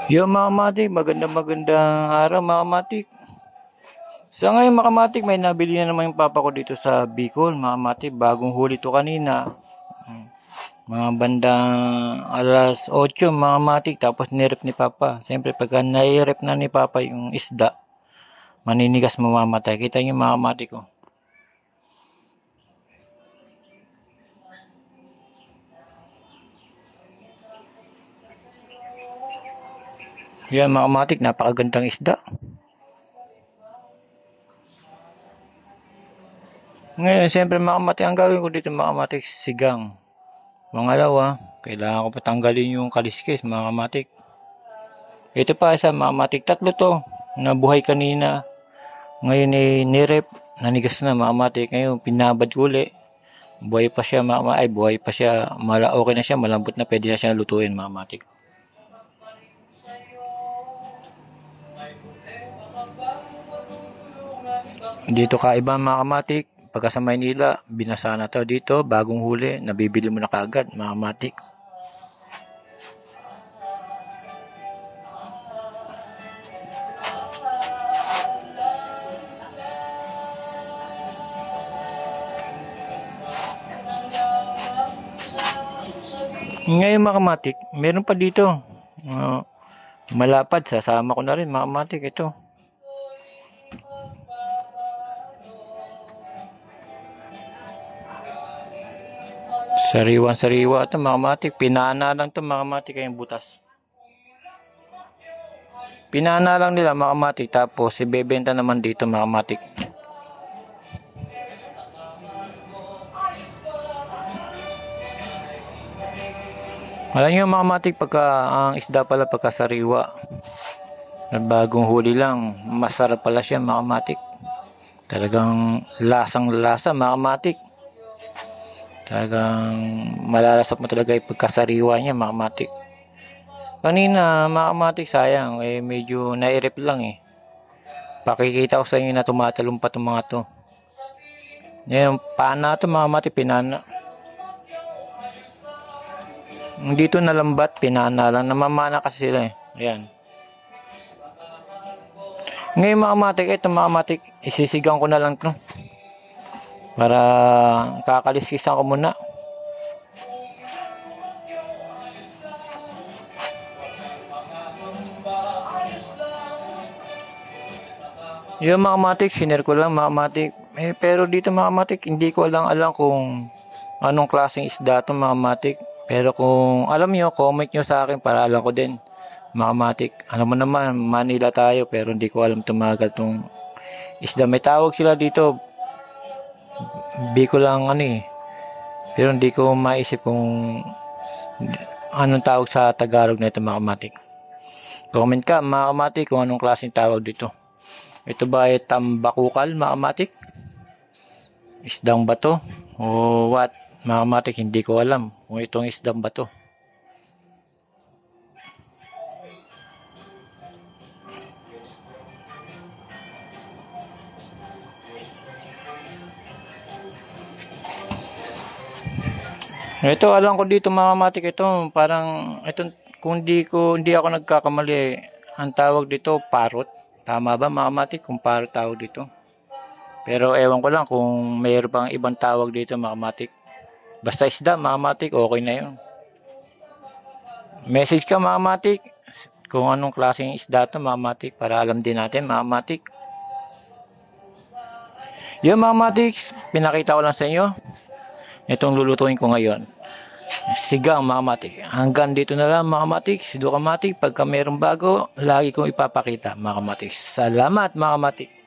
Yo mga matik, magandang araw mga matik. Sa ngayon mga matik, may nabili na naman yung papa ko dito sa Bicol mga matik. Bagong huli to kanina. Mga bandang alas 8 mga matik, tapos nirep ni papa. Siyempre pagka nairep na ni papa yung isda, maninigas mamamatay. Kita niyo mga matik ko. Yan mga matik, napakagandang isda. Ngayon, siyempre mga matik, ang gagawin ko dito mga matik, sigang. Pangalawa, kailangan ko patanggalin yung kaliskis mga matik. Ito pa isa mga matik, tatlo to. Nabuhay kanina. Ngayon nirep, nanigas na mga matik. Ngayon pinabad ko uli. Buhay pa siya buhay pa siya. Okay na siya, malambot na, pwede na siya lutuin mga matik. Dito kaiba mga kamatik, pagka sa Maynila, binasa na to dito, bagong huli, nabibili mo na kaagad mga kamatik. Ngayon mga kamatik, meron pa dito. Malapad, sasama ko na rin mga kamatik ito. Sariwa ito mga kamatik. Pinana lang ito mga kamatik kayong butas. Pinana lang nila mga kamatik, tapos ibebenta naman dito mga kamatik. Alam nyo mga matik, pagka ang isda pala pagka sariwa, bagong huli lang, masarap pala siya mga matik. Talagang lasang lasa mga matik. Talagang malalasap mo talaga yung pagkasariwa niya mga matik. Kanina mga matik, sayang, medyo nairip lang eh. Pakikita ko sa inyo na tumatalumpat yung mga to. Yan, paana to mga matik, pinana. Dito nalambat, pinana lang. Namamana kasi sila eh. Ayan. Ngayon mga matik, ito mga matik, isisigang ko na lang to. Para kakaliskisan ko muna. Yung mga matik, sinare ko lang mga matik. Pero dito mga matik, hindi ko alam kung anong klaseng isda to mga matik. Pero kung alam nyo, comment nyo sa akin para alam ko din. Mga matik, alam mo naman, Manila tayo, pero hindi ko alam tumagal tong isda. May tawag sila dito, Bicol lang pero hindi ko maisip kung anong tawag sa Tagalog na ito mga matik. Comment ka mga matik kung anong klaseng tawag dito. Ito ba ay tambakukal mga matik? Isdang bato? O what? Mga matik, hindi ko alam kung itong isdang bato. Ito alam ko dito mga matik, ito parang ito, kung hindi ako nagkakamali, ang tawag dito parot. Tama ba mga matik kung parot tawag dito? Pero ewan ko lang kung mayroon pang ibang tawag dito mga matik. Basta isda mga matik, okay na yun. Message ka mga matik kung anong klaseng isda to mga matik, para alam din natin mga matik. Yung mga matik, pinakita ko lang sa inyo itong lulutuin ko ngayon, sigang mga matik. Hanggang dito na lang mga matik. Si Duka Matik, pagka mayroong bago, lagi kong ipapakita mga matik. Salamat mga matik.